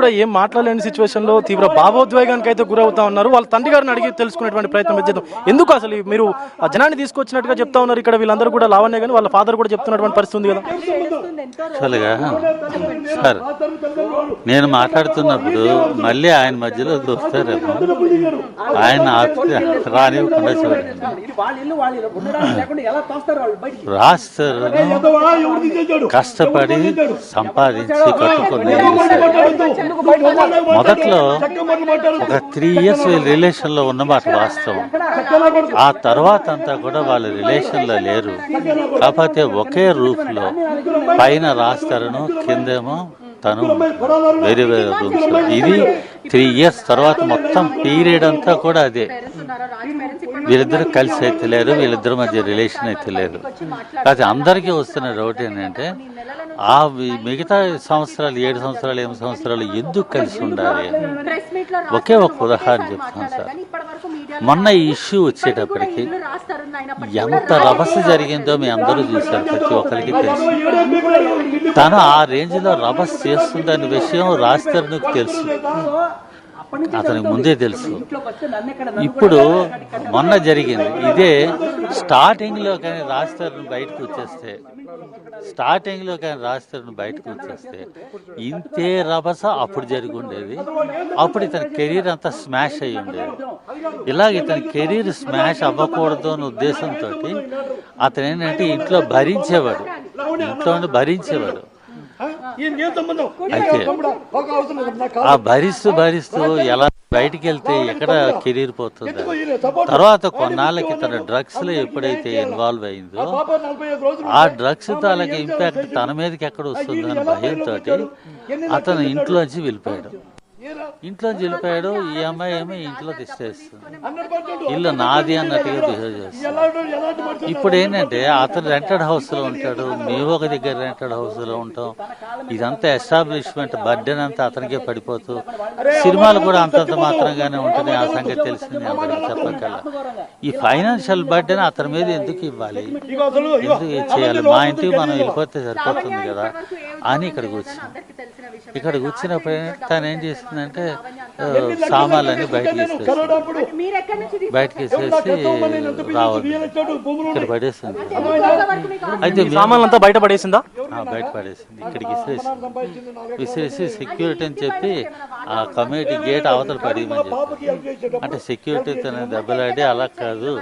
కూడా ఏం మాట్లాడలేని సిచ్యువేషన్ లో తీవ్ర భావోద్వేగానికి అయితే గురవుతా ఉన్నారు. వాళ్ళ తండ్రి గారిని అడిగి తెలుసుకునేటువంటి ప్రయత్నం చేద్దాం. ఎందుకు అసలు మీరు ఆ జనాన్ని తీసుకొచ్చినట్టుగా చెప్తా ఉన్నారు. ఇక్కడ వీళ్ళందరూ కూడా లావణ్య కానీ వాళ్ళ ఫాదర్ కూడా చెప్తున్నటువంటి పరిస్థితి ఉంది కదా. యాక్చువల్గా సార్ నేను మాట్లాడుతున్నప్పుడు మళ్ళీ ఆయన మధ్యలో దోస్తారేమో, ఆయన రానివ్వకుండా చూడండి. రాస్తారు కష్టపడి సంపాదించి కట్టుకునే మొదట్లో ఒక 3 years వీళ్ళ రిలేషన్ లో ఉన్నమాట వాస్తవం. ఆ తర్వాత అంతా కూడా వాళ్ళ రిలేషన్ లో లేరు. కాకపోతే ఒకే రూఫ్ లో పైన రాస్తారను, కిందేమో తను వేరే వేరే రూమ్స్. ఇది 3 years తర్వాత మొత్తం పీరియడ్ అంతా కూడా అదే. వీళ్ళిద్దరు కలిసి అయితే లేరు, వీళ్ళిద్దరి మధ్య రిలేషన్ అయితే లేదు. కాకపోతే అందరికీ వస్తున్న డౌట్ ఏంటంటే ఆ మిగతా సంవత్సరాలు 7 సంవత్సరాలు 8 సంవత్సరాలు ఎందుకు కలిసి ఉండాలి. ఒకే ఒక ఉదాహరణ చెప్తాను సార్. మొన్న ఈ ఇష్యూ వచ్చేటప్పటికి ఎంత రభస జరిగిందో మీ అందరూ చూశారు, ప్రతి ఒక్కరికి తెలుసు. తను ఆ రేంజ్ లో రభస చేస్తుందనే విషయం రాస్తారనికి తెలుసు, అతనికి ముందే తెలుసు. ఇప్పుడు మొన్న జరిగింది ఇదే. స్టార్టింగ్ లో కానీ రాస్తారని బయటకు వచ్చేస్తే ఇంతే రభస అప్పుడు జరిగి ఉండేది. అప్పుడు ఇతని కెరీర్ అంతా స్మాష్ అయ్యి ఉండేది. ఇలాగ ఇతని కెరీర్ స్మాష్ అవ్వకూడదు అనే ఉద్దేశంతో అతను ఏంటంటే ఇంట్లో భరించేవాడు. అయితే ఆ భరిస్తూ ఎలా బయటికి వెళ్తే ఎక్కడ కెరీర్ పోతుంది. తర్వాత కొన్నాళ్ళకి తన డ్రగ్స్ లో ఎప్పుడైతే ఇన్వాల్వ్ అయిందో ఆ డ్రగ్స్ తాలూకా ఇంపాక్ట్ తన మీదకి ఎక్కడ వస్తుందో అని భయంతో అతను ఇంట్లోంచి వెళ్ళిపోయాడు. ఈ అమ్మాయి ఏమో ఇంట్లో తిష్టేస్తుంది, ఇల్లు నాది అన్నట్టుగా బిహేవ్ చేస్తుంది. ఇప్పుడు ఏంటంటే అతను రెంటెడ్ హౌస్ లో ఉంటాడు, మేము ఒక దగ్గర రెంటెడ్ హౌస్ లో ఉంటాం. ఇదంతా ఎస్టాబ్లిష్మెంట్ బర్డెన్ అంతా అతనికే పడిపోతూ, సినిమాలు కూడా అంతంత మాత్రంగానే ఉంటుంది. ఆ సంగతి తెలిసింది అందరికి చెప్పగల. ఈ ఫైనాన్షియల్ బర్డెన్ అతని మీద ఎందుకు ఇవ్వాలి, ఎందుకు చేయాలి? మా ఇంటికి మనం వెళ్ళిపోతే సరిపోతుంది కదా అని ఇక్కడికి వచ్చినప్పుడు తను ఏం చేసిందంటే సామాన్లన్నీ బయటకి వేసేసి రావద్దు ఇక్కడ పడేసింది. అయితే సామాన్లంతా బయట పడేసిందా? బయట పడేసింది, ఇక్కడికి విసిరేసి సెక్యూరిటీ అని చెప్పి ఆ కమ్యూనిటీ గేట్ అవతల పడేయమని చెప్పి, అంటే సెక్యూరిటీ తన దెబ్బలాడి అలా కాదు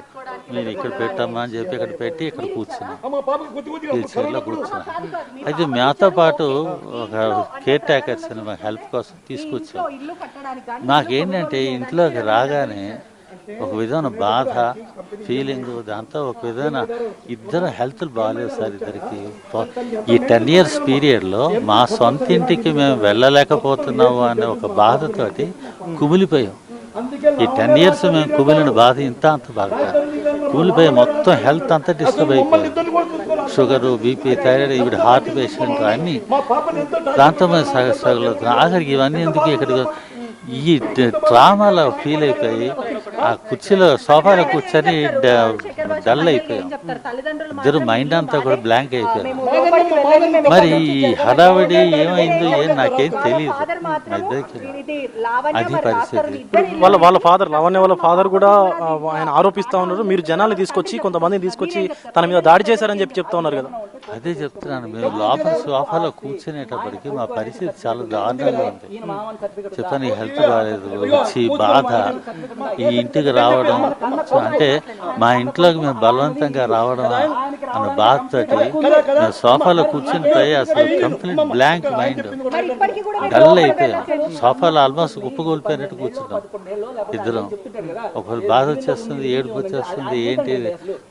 మీరు ఇక్కడ పెట్టమ్మా అని చెప్పి ఇక్కడ పెట్టి ఇక్కడ కూర్చున్నాం, వీల్ చైర్లో కూర్చున్నాం. అయితే మాతో పాటు ఒక కేర్ టేకర్స్ అని మా హెల్ప్ కోసం తీసుకొచ్చాం. నాకేంటంటే ఇంట్లోకి రాగానే ఒక విధమైన బాధ ఫీలింగ్, దాంతో ఒక విధమైన ఇద్దరు హెల్త్ బాగాలేవు సార్ ఇద్దరికి. ఈ 10 years పీరియడ్లో మా సొంత ఇంటికి మేము వెళ్ళలేకపోతున్నాము అనే ఒక బాధతోటి కుమిలిపోయాం. ఈ 10 years మేము కుమిలిన బాధ అంత బాగా కుమిలిపోయి మొత్తం హెల్త్ అంతా డిస్టర్బ్ అయిపోయింది. షుగరు, బీపీ, థైరాయిడ్, ఇప్పుడు హార్ట్ పేషెంట్ అన్నీ దాంతో మేము స్ట్రగుల్ అవుతున్నాం. ఆఖరికి ఇవన్నీ ఎందుకు ఇక్కడికి ఈ డ్రామాలో ఫీల్ అయిపోయి ఆ కుర్చీలో సోఫాలో కూర్చొని డల్ అయిపోయాం. ఇద్దరు మైండ్ అంతా కూడా బ్లాంక్ అయిపోయాం. మరి ఈ హడావిడి ఏమైందో నాకేం తెలియదు. మా ఇద్దరికి అది పరిస్థితి. వాళ్ళ ఫాదర్ లావణ్య వాళ్ళ ఫాదర్ కూడా ఆయన ఆరోపిస్తా ఉన్నారు, మీరు జనాన్ని తీసుకొచ్చి కొంతమందిని తీసుకొచ్చి తన మీద దాడి చేశారని చెప్తా ఉన్నారు కదా. అదే చెప్తున్నాను, మేము లోపల సోఫాలో కూర్చునేటప్పటికి మా పరిస్థితి చాలా దారుణంగా ఉంది. చెప్పాను, ఈ హెల్త్ బాగాలేదు, వచ్చి బాధ, ఈ ఇంటికి రావడం అంటే మా ఇంట్లోకి మేము బలవంతంగా రావడం అన్న బాధతోటి మేము సోఫాలో కూర్చుని పోయి అసలు కంప్లీట్ బ్లాంక్ మైండ్ డల్ అయిపోయాం. సోఫాలో ఆల్మోస్ట్ కుప్పగోలిపోయినట్టు కూర్చున్నాం ఇద్దరం. ఒకరు బాధ వచ్చేస్తుంది, ఏడుపు వచ్చేస్తుంది, ఏంటి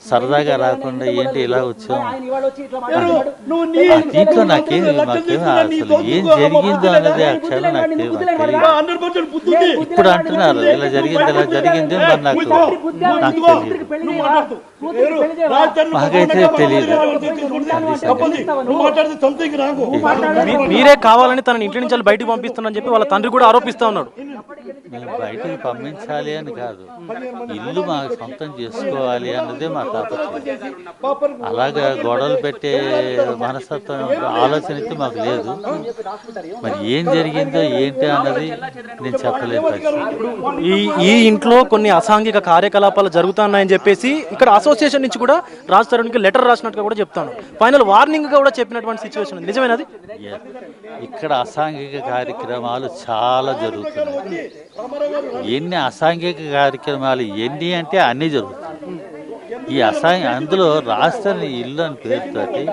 సరదాగా రాకుండా ఏంటి ఇలా వచ్చాం. దీంట్లో మాకేమో అసలు ఏం జరిగిందో అనేది ఆ క్షణం నాకు తెలియదు. ఇప్పుడు అంటున్నారు ఇలా జరిగింది మరి నాకు తెలియదు, మాకైతే తెలియదు. మీరే కావాలని తన ఇంటి నుంచి బయటకు పంపిస్తున్నారని చెప్పి వాళ్ళ తండ్రి కూడా ఆరోపిస్తా ఉన్నాడు. మేము బయటికి పంపించాలి అని కాదు, ఇల్లు మాకు సొంతం చేసుకోవాలి అన్నదే మా తాపత్రయం. అలాగా గొడవలు పెట్టే మనస్తత్వం ఆలోచన అయితే మాకు లేదు. మరి ఏం జరిగిందో ఏంటి అన్నది నేను చెప్పలేను పరిస్థితి. ఈ ఇంట్లో కొన్ని అసాంఘిక కార్యకలాపాలు జరుగుతున్నాయని చెప్పేసి ఇక్కడ అసోసియేషన్ నుంచి కూడా రాజ్ తరుణ్కి లెటర్ రాసినట్టుగా కూడా చెప్తాను. ఫైనల్ వార్నింగ్ గా కూడా చెప్పినటువంటి సిచ్యువేషన్ ఉంది. నిజమేనది? ఇక్కడ అసాంఘిక కార్యక్రమాలు చాలా జరుగుతున్నాయి. ఎన్ని అసాంఘిక కార్యక్రమాలు ఎన్ని అంటే అన్నీ జరుగుతాయి. ఈ అందులో రాష్ట్రాన్ని ఇల్లు అని పేరుతోటి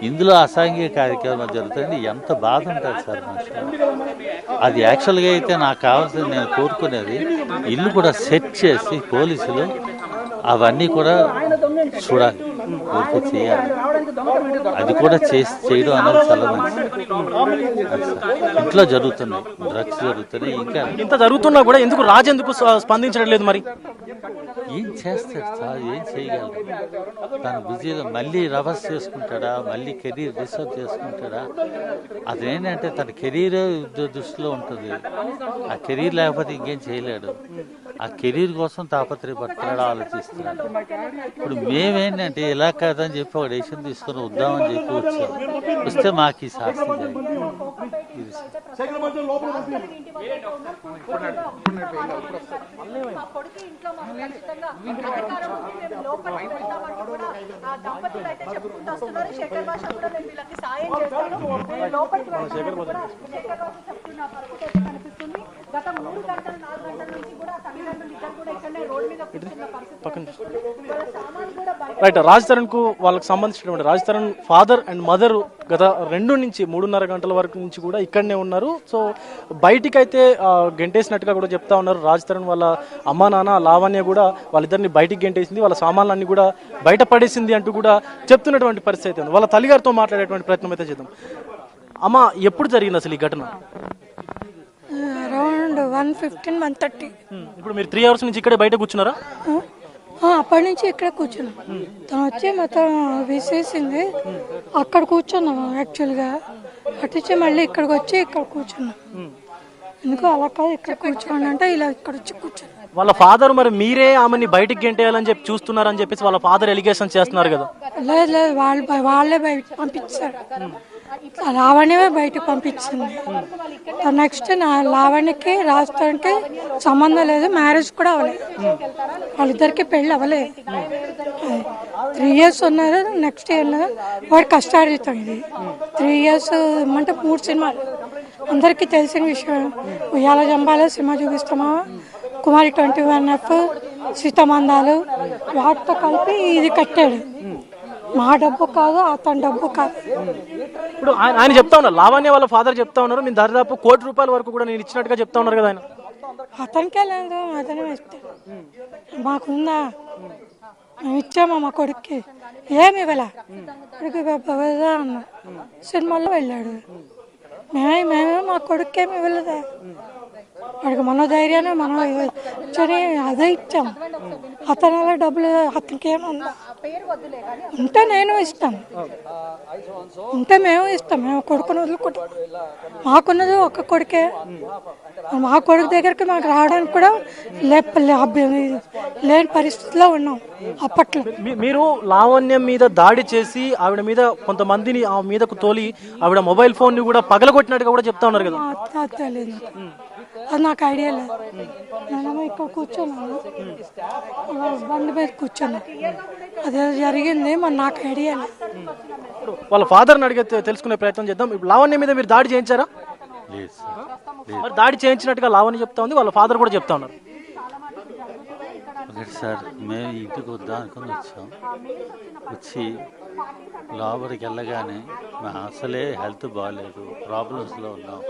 ఇందులో అసాంఘిక కార్యక్రమాలు జరుగుతాయని ఎంత బాధ ఉంటుంది సార్ మనుషులు. అది యాక్చువల్గా అయితే నాకు కావాల్సింది, నేను కోరుకునేది ఇల్లు కూడా సెట్ చేసి పోలీసులు అవన్నీ కూడా చూడాలి, వెరిఫై చేయాలి. అది కూడా చేయడం అనేది చాలా మంచిది. ఇంట్లో జరుగుతున్నాయి, డ్రగ్స్ జరుగుతున్నాయి. ఇంకా ఇంత జరుగుతున్నా కూడా ఎందుకు రాజు ఎందుకు స్పందించడం లేదు? మరి ఏం చేస్తాడు సార్, ఏం చేయగలరు? తన బిజీలో మళ్ళీ రివర్స్ చేసుకుంటాడా, మళ్ళీ కెరీర్ డిస్టర్బ్ చేసుకుంటాడా? అదేంటంటే తన కెరీర్ దృష్టిలో ఉంటుంది. ఆ కెరీర్ లేకపోతే ఇంకేం చేయలేడు. ఆ కెరీర్ కోసం తాపత్రయపడుతున్నాడు, ఆలోచిస్తున్నాడు. ఇప్పుడు మేమేంటంటే ఇలా కాదని చెప్పి ఒక డెసిషన్ తీసుకొని వద్దామని చెప్పి వచ్చాం. వస్తే మాకు ఈ శాస్త్రం జరిగింది. గత 3 గంటలు 4 గంటల నుంచి కూడా తల్లిదండ్రులు ఇద్దరు కూడా ఇక్కడనే రోడ్ మీద కూర్చున్న పరిస్థితి. రైట్. రాజ్ తరుణ్ కు వాళ్ళకి సంబంధించినటువంటి Raj Tarun father and mother గత 2 నుంచి 3.5 గంటల వరకు నుంచి కూడా ఇక్కడనే ఉన్నారు. సో బయటికి అయితే గెంటేసినట్టుగా కూడా చెప్తా ఉన్నారు. రాజ్ తరుణ్ వాళ్ళ అమ్మా నాన్న లావణ్య కూడా వాళ్ళిద్దరిని బయటికి గెంటేసింది, వాళ్ళ సామాన్లన్నీ కూడా బయట పడేసింది అంటూ కూడా చెప్తున్నటువంటి పరిస్థితి ఉంది. వాళ్ళ తల్లిగారితో మాట్లాడేటువంటి ప్రయత్నం అయితే చేద్దాం. అమ్మ, ఎప్పుడు జరిగింది అసలు ఈ ఘటన? అరౌండ్ 1:15, 1:30. ఇప్పుడు మీరు 3 అవర్స్ నుంచి ఇక్కడే బయట కూర్చున్నారా? అప్పటి నుంచి ఇక్కడ కూర్చున్నాం. తను వచ్చి మొత్తం విసేసింది. అక్కడ కూర్చున్నాం యాక్చువల్గా. అట్టించి మళ్ళీ ఇక్కడికి వచ్చి ఇక్కడ కూర్చున్నాం. ఎందుకు అలా కాదు, ఇక్కడ కూర్చోండి అంటే ఇలా ఇక్కడ వచ్చి కూర్చున్నాం. వాళ్ళ ఫాదర్ మరి మీరే ఆమెని బయటికి గెంటేయాలని చెప్పి చూస్తున్నారని చెప్పేసి వాళ్ళ ఫాదర్ ఎలిగేషన్ చేస్తున్నారు కదా? లేదు లేదు, వాళ్ళే బయటకు పంపించారు. లావణ్యమే బయటకు పంపించింది. నెక్స్ట్ లావణ్యకి రాజస్థాన్కి సంబంధం లేదు, మ్యారేజ్ కూడా అవ్వలేదు. వాళ్ళిద్దరికి పెళ్ళి అవ్వలేదు. 3 years ఉన్నారు. నెక్స్ట్ ఇయర్ వాడు కష్టార్జితం. ఇది 3 years అంటే 3 సినిమాలు అందరికీ తెలిసిన విషయం. ఉయ్యాల జంబాల సినిమా చూపిస్తామా, కుమారి 21F, సీతమందాలు, వాటితో కలిపి ఇది కట్టాడు. మా డబ్బు కాదు, అతని డబ్బు కాదు. ఇప్పుడు ఆయన చెప్తా ఉన్నారు, లావణ్య వాళ్ళ ఫాదర్ చెప్తా ఉన్నారు, నేను దాదాపు ₹1,00,00,000 వరకు కూడా నేను ఇచ్చినట్టుగా చెప్తా ఉన్నారు కదా ఆయన. అతనికే లేదు, అతనే ఇస్తాడు. మాకుందా, మేము ఇచ్చామా మా కొడుక్కి? ఏమి ఇవ్వలే. కొడుకు అన్న సినిమాల్లో వెళ్ళాడు. మేమే మా కొడుక్కేమి ఇవ్వలేదా? వాడికి మన ధైర్యాన్ని మనం ఇచ్చని అదే ఇచ్చాం. అతను అలా డబ్బులు అతనికి ఏమన్నా ఉంటే నేను ఇస్తాను, ఉంటే మేము ఇస్తాం. మేము కొడుకుని వదులుకుంటాం. మాకున్నది ఒక కొడుకే. మా కొడుకు దగ్గరికి మాకు రావడానికి కూడా లేని పరిస్థితిలో ఉన్నాం అప్పట్లో. మీరు లావణ్యం మీద దాడి చేసి ఆవిడ మీద కొంతమందిని ఆ మీదకు తోలి ఆవిడ మొబైల్ ఫోన్ ని కూడా పగలగొట్టినట్టుగా కూడా చెప్తా ఉన్నారు కదా? తెలియదు, అది నాకు ఐడియా లేదు. నేను ఇక్కడ కూర్చున్నాను, బండి మీద కూర్చున్నాను. అదే జరిగింది, మరి నాకు ఐడియా లేదు. వాళ్ళ ఫాదర్ని అడిగితే తెలుసుకునే ప్రయత్నం చేద్దాం. ఇప్పుడు లావణ్య మీద మీరు దాడి చేయించారా? మరి దాడి చేయించినట్టుగా లావణ్య చెప్తా ఉంది, వాళ్ళ ఫాదర్ కూడా చెప్తా ఉన్నారు. ఒకటి సార్, మేము ఇంటికి వద్దాం అనుకుని వచ్చాం. వచ్చి లోపలికి వెళ్ళగానే అసలే హెల్త్ బాగాలేదు, ప్రాబ్లమ్స్లో ఉన్నాం.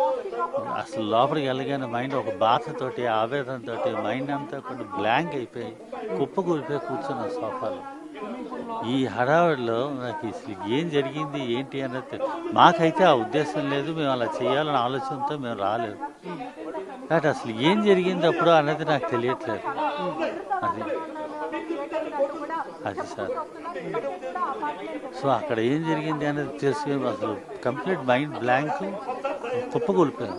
అసలు లోపలికి వెళ్ళగానే మైండ్ ఒక బాధతోటి, ఆవేదనతోటి మైండ్ అంతా కూడా బ్లాంక్ అయిపోయి కుప్పకూలిపోయి కూర్చున్నాం సోఫాలో. ఈ హడావిడిలో నాకు అసలు ఏం జరిగింది ఏంటి అన్నది మాకైతే ఆ ఉద్దేశం లేదు. మేము అలా చేయాలనే ఆలోచనతో మేము రాలేదు. కాబట్టి అసలు ఏం జరిగింది అప్పుడు అన్నది నాకు తెలియట్లేదు. అది సార్. సో అక్కడ ఏం జరిగింది అనేది తెలుసుకుని అసలు కంప్లీట్ మైండ్ బ్లాంక్, కుప్పకూలిపోయాను.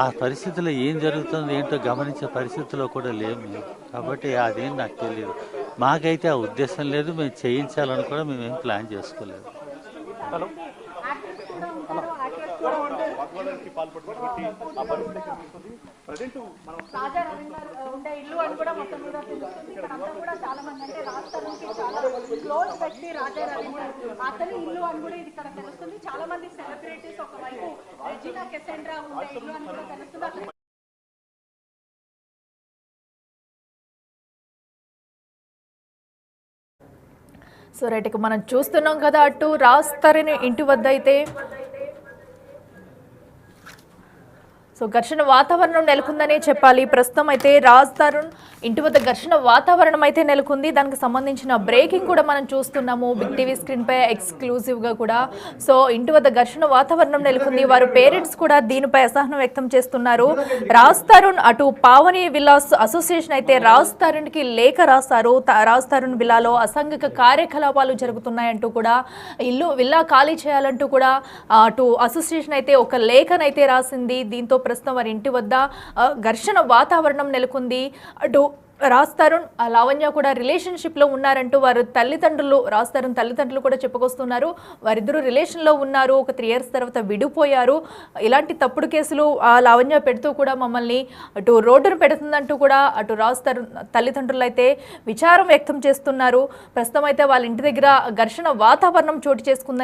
ఆ పరిస్థితిలో ఏం జరుగుతుందో ఏంటో గమనించే పరిస్థితిలో కూడా లేము మేము. కాబట్టి అదేం నాకు తెలియదు. మాకైతే ఆ ఉద్దేశం లేదు, మేము చేయించాలని కూడా మేమేం ప్లాన్ చేసుకోలేదు. హలో యాక్టర్స్ కూడా ఉంటారు, యాక్టర్స్ కూడా ఉంటారు. రాజా రవీంద్ర ఉండే ఇల్లు అని కూడా మొత్తం మీద తెలుస్తుంది. ఇక్కడ అంతా కూడా చాలా మంది అంటే రాజ్ తరుణ్కి చాలా క్లోజ్ వ్యక్తి రాజా రవీంద్ర, అతని ఇల్లు అని కూడా ఇది ఇక్కడ తెలుస్తుంది. చాలా మంది సెలబ్రిటీస్ ఒకవైపు రెజినా కెసెండ్రా ఉండే ఇల్లు అని కూడా తెలుస్తుంది. అక్కడ సో రైట్, ఇక మనం చూస్తున్నాం కదా, అటు రాజ్ తరుణ్ ఇంటి వద్ద అయితే సో ఘర్షణ వాతావరణం నెలకొందనే చెప్పాలి. ప్రస్తుతం అయితే రాజ్ తరుణ్ ఇంటి వద్ద ఘర్షణ వాతావరణం అయితే నెలకొంది. దానికి సంబంధించిన బ్రేకింగ్ కూడా మనం చూస్తున్నాము బిగ్ టీవీ స్క్రీన్ పై ఎక్స్క్లూజివ్గా కూడా. సో ఇంటి వద్ద ఘర్షణ వాతావరణం నెలకొంది. వారు పేరెంట్స్ కూడా దీనిపై అసహనం వ్యక్తం చేస్తున్నారు. రాజ్ తరుణ్ అటు పావని విల్లాస్ అసోసియేషన్ అయితే రాజ్ తరుణ్కి లేఖ రాస్తారు. రాజ్ తరుణ్ విల్లాలో అసాంఘిక కార్యకలాపాలు జరుగుతున్నాయంటూ కూడా, విల్లా ఖాళీ చేయాలంటూ కూడా అటు అసోసియేషన్ అయితే ఒక లేఖనైతే రాసింది. దీంతో ప్రస్తుతం వారి ఇంటి వద్ద ఘర్షణ వాతావరణం నెలకొంది. అటు రాజ్ తరుణ్ లావణ్య కూడా రిలేషన్షిప్లో ఉన్నారంటూ వారు తల్లిదండ్రులు, రాజ్ తరుణ్ తల్లిదండ్రులు కూడా చెప్పుకొస్తున్నారు. వారిద్దరూ రిలేషన్లో ఉన్నారు, ఒక 3 years తర్వాత విడిపోయారు. ఇలాంటి తప్పుడు కేసులు లావణ్య పెడుతూ కూడా మమ్మల్ని అటు రోడ్డును పెడుతుందంటూ కూడా అటు రాజ్ తరుణ్ తల్లిదండ్రులు అయితే విచారం వ్యక్తం చేస్తున్నారు. ప్రస్తుతం అయితే వాళ్ళ ఇంటి దగ్గర ఘర్షణ వాతావరణం చోటు చేసుకుందని